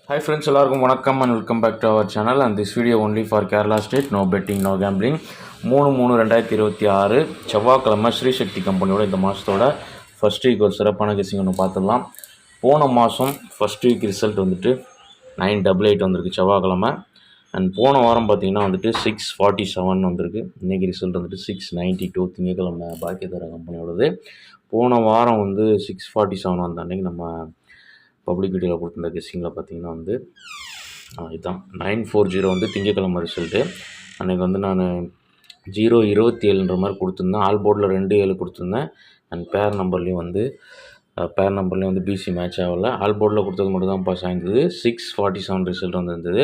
Hi friends, எல்லாருக்கும் வணக்கம் and welcome back to our channel and this video only for Kerala state, no betting, no gambling. 3/3/2026 செவ்வாய்க்கிழமை ஸ்ரீசக்தி கம்பெனியோட இந்த மாதத்தோட first week ஒரு சிறப்பான கெஸிங் ஒன்று பார்த்துடலாம். போன மாதம் ஃபர்ஸ்ட் வீக் ரிசல்ட் வந்துட்டு 988 வந்திருக்கு செவ்வாய்க்கிழமை. அண்ட் போன வாரம் பார்த்தீங்கன்னா வந்துட்டு 647 வந்திருக்கு. இன்றைக்கி ரிசல்ட் வந்துட்டு 692 திங்கக்கிழமை பாக்கியதர கம்பெனியோடது. போன வாரம் வந்து 647 வந்த அன்றைக்கி நம்ம பப்ளிக் வீடியோவில் கொடுத்துருந்த கெஸ்ஸிங்கில் பார்த்தீங்கன்னா வந்து இதுதான் 940 வந்து திங்கக்கிழமை ரிசல்ட்டு. அன்றைக்கி வந்து நான் 027 மாதிரி கொடுத்துருந்தேன். ஆல் போர்டில் 27 கொடுத்துருந்தேன். அண்ட் பேர் நம்பர்லேயும் வந்து பிசி மேட்ச் ஆகலை. ஆல் போர்டில் கொடுத்தது மட்டும் தான் பாஸ் ஆகிருந்தது. 647 ரிசல்ட் வந்துருந்தது.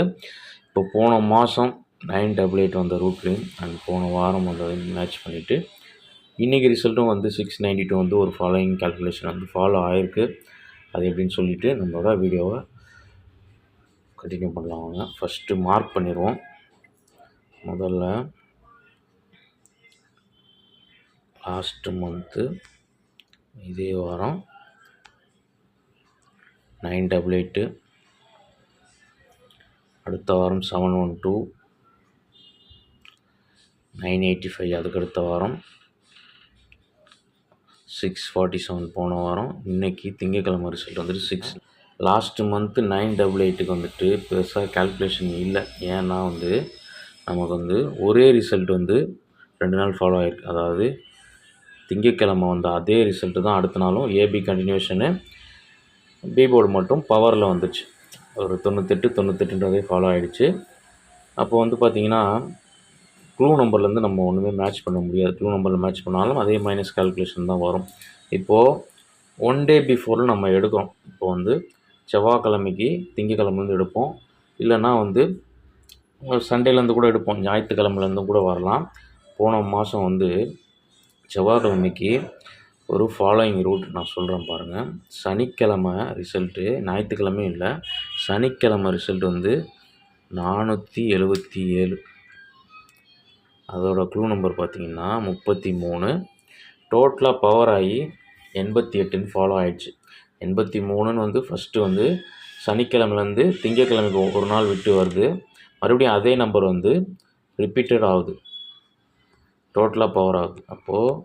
இப்போ போன மாதம் 988 வந்த ரூட்லேயும் அண்ட் போன வாரம் வந்து மேட்ச் பண்ணிவிட்டு இன்றைக்கி ரிசல்ட்டும் வந்து 692 வந்து ஒரு ஃபாலோயிங் கால்குலேஷன் வந்து ஃபாலோ ஆகிருக்கு. அது எப்படின்னு சொல்லிவிட்டு நம்மளோட வீடியோவை கண்டினியூ பண்ணலாம். வாங்க ஃபஸ்ட்டு மார்க் பண்ணிடுவோம். முதல்ல லாஸ்ட்டு மந்த்து இதே வாரம் 988, அடுத்த வாரம் 712, 985 அதுக்கடுத்த வாரம் 647 போன வாரம். இன்றைக்கி திங்கக்கிழமை ரிசல்ட் வந்துட்டு 6. லாஸ்ட்டு மந்த்து 988க்கு வந்துட்டு பெருசாக கால்குலேஷன் இல்லை. ஏன்னா வந்து நமக்கு வந்து ஒரே ரிசல்ட் வந்து 2 நாள் ஃபாலோ ஆகிருக்கு. அதாவது திங்கக்கிழமை வந்த அதே ரிசல்ட்டு தான் அடுத்த நாளும் ஏபி கண்டினியூஷனு, பி போர்டு மட்டும் பவரில் வந்துச்சு. ஒரு 98 ஃபாலோ ஆகிடுச்சு. அப்போ வந்து பார்த்திங்கன்னா க்ளூ நம்பர்லேருந்து நம்ம ஒன்றுமே மேட்ச் பண்ண முடியாது. க்ளூ நம்பரில் மேட்ச் பண்ணாலும் அதே மைனஸ் கால்குலேஷன் தான் வரும். இப்போது 1 டே பிஃபோரில் நம்ம எடுக்கிறோம். இப்போ வந்து செவ்வாய்க்கிழமைக்கு திங்கக்கிழமைலேருந்து எடுப்போம், இல்லைன்னா வந்து சண்டேலேருந்து கூட எடுப்போம், ஞாயிற்றுக்கிழமைலேருந்தும் கூட வரலாம். போன மாதம் வந்து செவ்வாய்க்கிழமைக்கு ஒரு ஃபாலோயிங் ரூட் நான் சொல்கிறேன் பாருங்கள். சனிக்கிழமை ரிசல்ட்டு, ஞாயிற்றுக்கிழமையும் இல்லை, சனிக்கிழமை ரிசல்ட் வந்து 477. அதோட க்ளூ நம்பர் பார்த்திங்கன்னா 33. டோட்டலாக பவர் ஆகி 88ன்னு ஃபாலோ ஆகிடுச்சு. 83ன்னு வந்து ஃபஸ்ட்டு வந்து சனிக்கிழமைலேருந்து திங்கக்கிழமைக்கு ஒரு நாள் விட்டு வருது. மறுபடியும் அதே நம்பர் வந்து ரிப்பீட்டட் ஆகுது, டோட்டலாக பவர் ஆகுது. அப்போது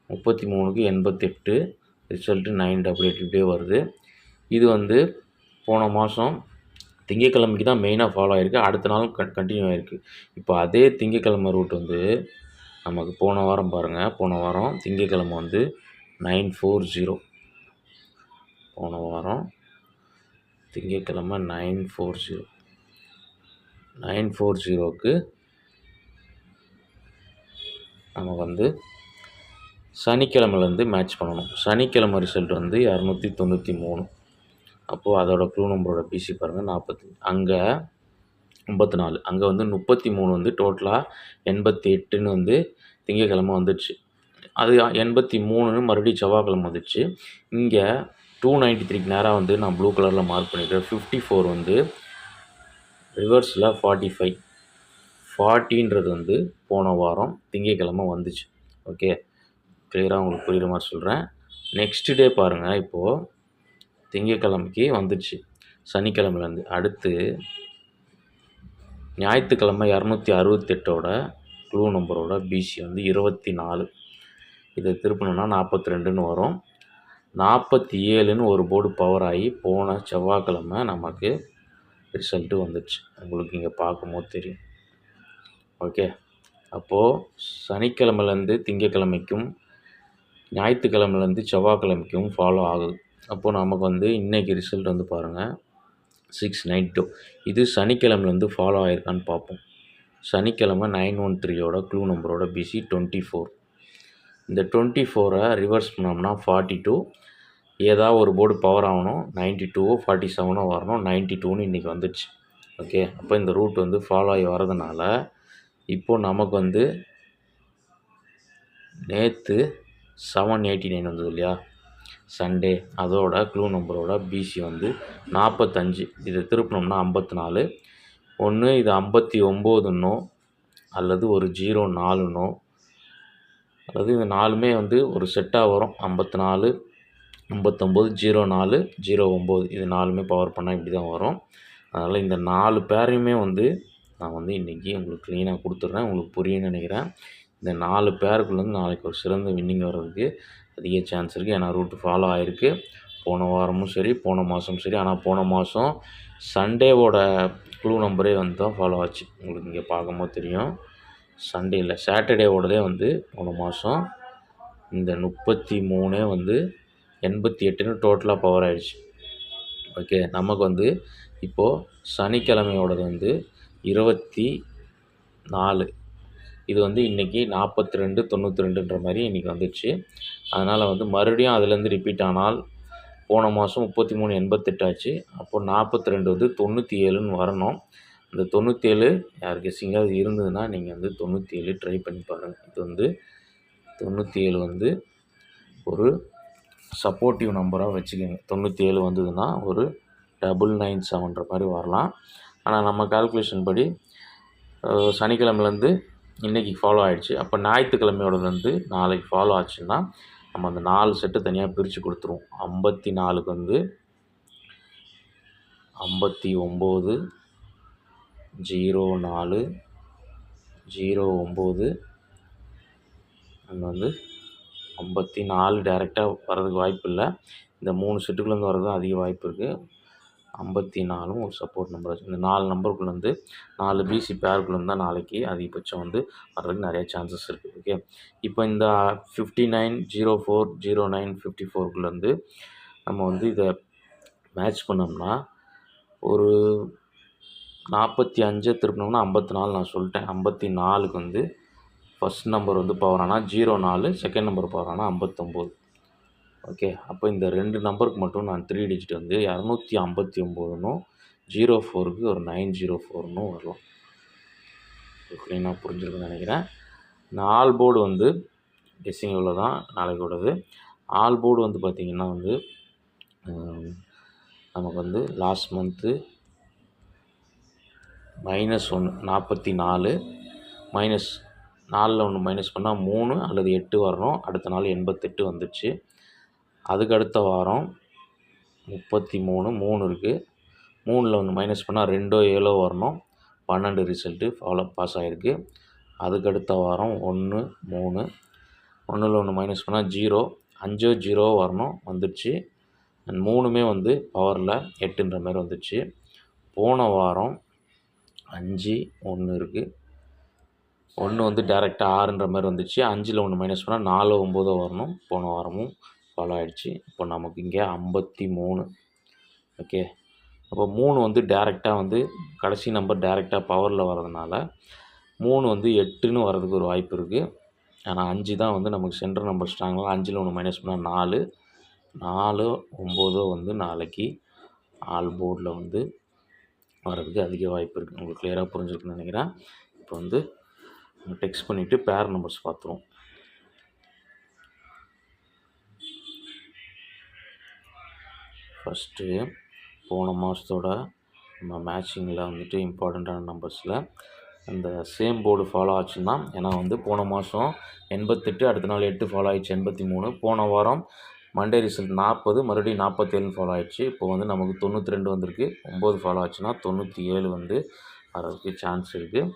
33க்கு 88 ரிசல்ட்டு 988 இப்படியே வருது. இது வந்து போன மாதம் திங்கக்கிழமைக்கு தான் மெயினாக ஃபாலோ ஆகிருக்கு. அடுத்த நாளும் கண்டினியூ ஆகிருக்கு. இப்போ அதே திங்கக்கிழமை ரூட் வந்து நமக்கு போன வாரம் பாருங்கள். போன வாரம் திங்கக்கிழமை வந்து 940. போன வாரம் திங்கக்கிழமை 940க்கு நம்ம வந்து சனிக்கிழமைலேருந்து மேட்ச் பண்ணணும். சனிக்கிழமை ரிசல்ட் வந்து 293. அப்போது அதோட க்ளூ நம்பரோட பிசி பாருங்கள் 40. அங்கே 54. அங்கே வந்து 33 வந்து டோட்டலாக 88ன்னு வந்து திங்கக்கிழமை வந்துடுச்சு. அது 83ன்னு மறுபடியும் செவ்வாய்க்கிழமை வந்துடுச்சு. இங்கே 293க்கு நேராக வந்து நான் ப்ளூ கலரில் மார்க் பண்ணிக்கிறேன். 54 வந்து ரிவர்ஸில் 45. 40ன்றது வந்து போன வாரம் திங்கக்கிழமை வந்துச்சு. ஓகே, கிளியராக உங்களுக்கு புரிகிற மாதிரி சொல்கிறேன். நெக்ஸ்ட் டே பாருங்கள். இப்போது திங்கக்கிழமைக்கு வந்துடுச்சு சனிக்கிழமைலேருந்து. அடுத்து ஞாயிற்றுக்கிழமை 268ஓட க்ளூ நம்பரோட பிசி வந்து 24. இதை திருப்பணுன்னா 42ன்னு வரும். 47ன்னு ஒரு போர்டு பவர் ஆகி போன செவ்வாய்க்கிழமை நமக்கு ரிசல்ட்டு வந்துடுச்சு. உங்களுக்கு இங்கே பார்க்கும்போது தெரியும். ஓகே, அப்போது சனிக்கிழமைலேருந்து திங்கக்கிழமைக்கும் ஞாயிற்றுக்கிழமைலேருந்து செவ்வாய்க்கிழமைக்கும் ஃபாலோ ஆகுது. அப்போது நமக்கு வந்து இன்றைக்கி ரிசல்ட் வந்து பாருங்கள் 692. இது சனிக்கிழமைலேருந்து ஃபாலோ ஆகிருக்கான்னு பார்ப்போம். சனிக்கிழமை 913ஓட க்ளூ நம்பரோட பிசி 24. இந்த 24 ரிவர்ஸ் பண்ணோம்னா 42. ஏதாவது ஒரு போர்டு பவர் ஆகணும். 92 47 வரணும். 92ன்னு இன்றைக்கி வந்துடுச்சு. ஓகே, அப்போ இந்த ரூட் வந்து ஃபாலோ ஆகி வரதுனால இப்போது நமக்கு வந்து நேற்று 789 வந்தது இல்லையா சண்டே, அதோட க்ளூ நம்பரோட பிசி வந்து 45. இதை திருப்பினோம்னா 54. ஒன்று இது 59ன்னோ அல்லது ஒரு 04ன்னோ அல்லது இந்த 4மே வந்து ஒரு செட்டாக வரும். 54, 59, 04, 09 இது 4மே பவர் பண்ணால் இப்படி தான் வரும். அதனால் இந்த 4 பேரையுமே வந்து நான் வந்து இன்றைக்கி உங்களுக்கு க்ளீனாக கொடுத்துட்றேன். உங்களுக்கு புரியும்னு நினைக்கிறேன். இந்த 4 பேருக்குள்ளேருந்து நாளைக்கு ஒரு சிறந்த வின்னிங் வர்றதுக்கு அதிக சான்ஸ் இருக்குது. ஏன்னா ரூட்டு ஃபாலோ ஆகிருக்கு. போன வாரமும் சரி, போன மாதமும் சரி. ஆனால் போன மாதம் சண்டேவோட க்ளூ நம்பரே வந்து தான் ஃபாலோ ஆச்சு. உங்களுக்கு இங்கே பார்க்கும்போது தெரியும். சண்டே இல்லை, சாட்டர்டேவோடதே வந்து போன மாதம் இந்த 33 வந்து 88ன்னு டோட்டலாக பவர் ஆகிடுச்சு. ஓகே, நமக்கு வந்து இப்போது சனிக்கிழமையோடது வந்து 24. இது வந்து இன்றைக்கி 42, 92ன்ற மாதிரி இன்றைக்கி வந்துடுச்சு. அதனால் வந்து மறுபடியும் அதுலேருந்து ரிப்பீட் ஆனால் போன மாதம் 33 88 ஆச்சு. அப்போது 42 வந்து 97ன்னு வரணும். இந்த 97 யார் கெஸ்ஸிங்காவது இருந்ததுன்னா நீங்கள் வந்து 97 ட்ரை பண்ணி பாருங்கள். இது வந்து 97 வந்து ஒரு சப்போர்ட்டிவ் நம்பராக வச்சுக்கோங்க. 97 வந்ததுன்னா ஒரு 997ன்ற மாதிரி வரலாம். ஆனால் நம்ம கால்குலேஷன் படி சனிக்கிழமைலேருந்து இன்றைக்கி ஃபாலோ ஆகிடுச்சு. அப்போ ஞாயிற்றுக்கிழமையோடலேருந்து நாளைக்கு ஃபாலோ ஆச்சுன்னா நம்ம அந்த 4 செட்டு தனியாக பிரித்து கொடுத்துருவோம். 54க்கு வந்து 59 04 09 அங்கே வந்து 54 டேரெக்டாக வர்றதுக்கு வாய்ப்பு இல்லை. இந்த 3 செட்டுக்குள்ளேருந்து வர்றது தான் அதிக வாய்ப்பு இருக்குது. 54 ஒரு சப்போர்ட் நம்பர் ஆச்சு. இந்த 4 நம்பருக்குள்ளேருந்து 4 பிசி பேருக்குள்ளேருந்து தான் நாளைக்கு அதிகபட்சம் வந்து வர்றதுக்கு நிறைய சான்சஸ் இருக்குது. ஓகே, இப்போ இந்த 59 04 09 54க்குள்ளேருந்து நம்ம வந்து இதை மேட்ச் பண்ணோம்னா ஒரு 45 திருப்பினோம்னா 54 நான் சொல்லிட்டேன். 54க்கு வந்து ஃபஸ்ட் நம்பர் வந்து பவர் ஆனால் 04, செகண்ட் நம்பர் பவர் ஆனால் 59. ஓகே, அப்போ இந்த 2 நம்பருக்கு மட்டும் நான் 3 டிஜிட் வந்து 259னும் 04க்கு ஒரு 904னும் வரலாம். க்ளீனாக புரிஞ்சிருக்குன்னு நினைக்கிறேன். இந்த ஆல் போர்டு வந்து கெஸ்ஸிங் இவ்வளோ தான் நாளைக்கோடது. ஆல் போர்டு வந்து பார்த்திங்கன்னா வந்து நமக்கு வந்து லாஸ்ட் மந்த்து -1 44 -4ல் 1 மைனஸ் பண்ணால் 3 அல்லது 8 வரணும். அடுத்த நாள் 88 வந்துடுச்சு. அதுக்கு அடுத்த வாரம் 33 3 இருக்குது. 3ல் 1 மைனஸ் பண்ணால் 2 7 வரணும். 12 ரிசல்ட்டு பாஸ் ஆகிருக்கு. அதுக்கு அடுத்த வாரம் 1 3 1ல் 1 மைனஸ் பண்ணால் 0 5 0 வரணும், வந்துடுச்சு. அண்ட் 3மே வந்து பவரில் 8ன்ற மாதிரி வந்துடுச்சு. போன வாரம் 5 1 இருக்குது. 1 வந்து டேரெக்டாக 6ன்ற மாதிரி வந்துச்சு. 5ல் 1 மைனஸ் பண்ணால் 4 9 வரணும். போன வாரமும் ஃபாலோ ஆகிடுச்சு. இப்போ நமக்கு இங்கே 53. ஓகே, அப்போ 3 வந்து டேரெக்டாக வந்து கடைசி நம்பர் டேரெக்டாக பவரில் வர்றதுனால 3 வந்து 8ன்னு வர்றதுக்கு ஒரு வாய்ப்பு இருக்குது. ஆனால் 5 தான் வந்து நமக்கு சென்டர் நம்பர் ஸ்ட்ராங்காக. 5ல் 1 மைனஸ் பண்ணால் 4 4 9 வந்து நாளைக்கு ஆல் போர்டில் வந்து வர்றதுக்கு அதிக வாய்ப்பு இருக்குது. உங்களுக்கு கிளியராக புரிஞ்சுருக்குன்னு நினைக்கிறேன். இப்போ வந்து டெக்ஸ்ட் பண்ணிவிட்டு பேர் நம்பர்ஸ் பார்த்துருவோம். ஃபஸ்ட்டு போன மாதத்தோட நம்ம மேட்சிங்கில் வந்துட்டு இம்பார்ட்டண்ட்டான நம்பர்ஸில் அந்த சேம் போர்டு ஃபாலோ ஆச்சுன்னா, ஏன்னா வந்து போன மாதம் 88, அடுத்த நாள் 8 ஃபாலோ ஆகிடுச்சு 83. போன வாரம் மண்டே ரிசல்ட் 40, மறுபடியும் 47 ஃபாலோ ஆகிடுச்சு. இப்போ வந்து நமக்கு 92 வந்திருக்கு. 9 ஃபாலோ ஆச்சுன்னா 97 வந்து வர்றதுக்கு சான்ஸ் இருக்குது.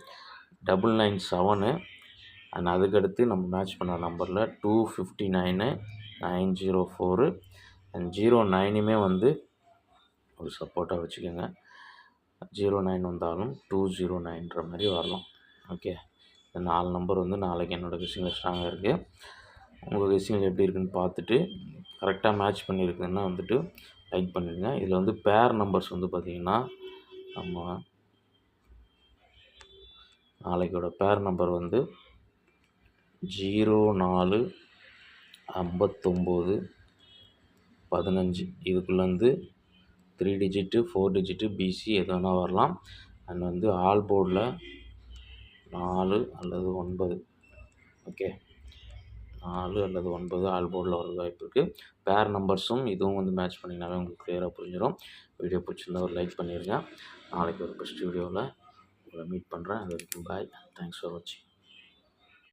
997 அண்ட் அதுக்கடுத்து நம்ம மேட்ச் பண்ண நம்பரில் 259 904 அண்ட் 09மே வந்து ஒரு சப்போர்ட்டாக வச்சுக்கோங்க. 09 வந்தாலும் 209ன்ற மாதிரி வரலாம். ஓகே, இந்த 4 நம்பர் வந்து நாளைக்கு என்னோடய கெஸ்ஸிங்கில் ஸ்ட்ராங்காக இருக்குது. உங்கள் கெஸ்ஸிங்கில் எப்படி இருக்குதுன்னு பார்த்துட்டு கரெக்டாக மேட்ச் பண்ணியிருக்குன்னா வந்துட்டு லைக் பண்ணிடுங்க. இதில் வந்து பேர் நம்பர்ஸ் வந்து பார்த்திங்கன்னா நம்ம நாளைக்கோட பேர் நம்பர் வந்து 04 59 15 இதுக்குள்ளேருந்து 3 டிஜிட்டு 4 டிஜிட்டு பிசி எது வேணால் வரலாம். அண்ட் வந்து ஆல் போர்டில் 4 அல்லது 9. ஓகே, 4 அல்லது 9 ஆல் போர்டில் வர வாய்ப்பு இருக்குது. பேர் நம்பர்ஸும் இதுவும் வந்து மேட்ச் பண்ணிங்கனாவே உங்களுக்கு கிளியராக புரிஞ்சிடும். வீடியோ பிடிச்சிருந்தா ஒரு லைக் பண்ணிடுங்க. நாளைக்கு ஒரு பெஸ்ட் வீடியோவில் உங்களை மீட் பண்ணுறேன். அது வரைக்கும் பாய். தேங்க்ஸ் ஃபார் வாட்சிங்.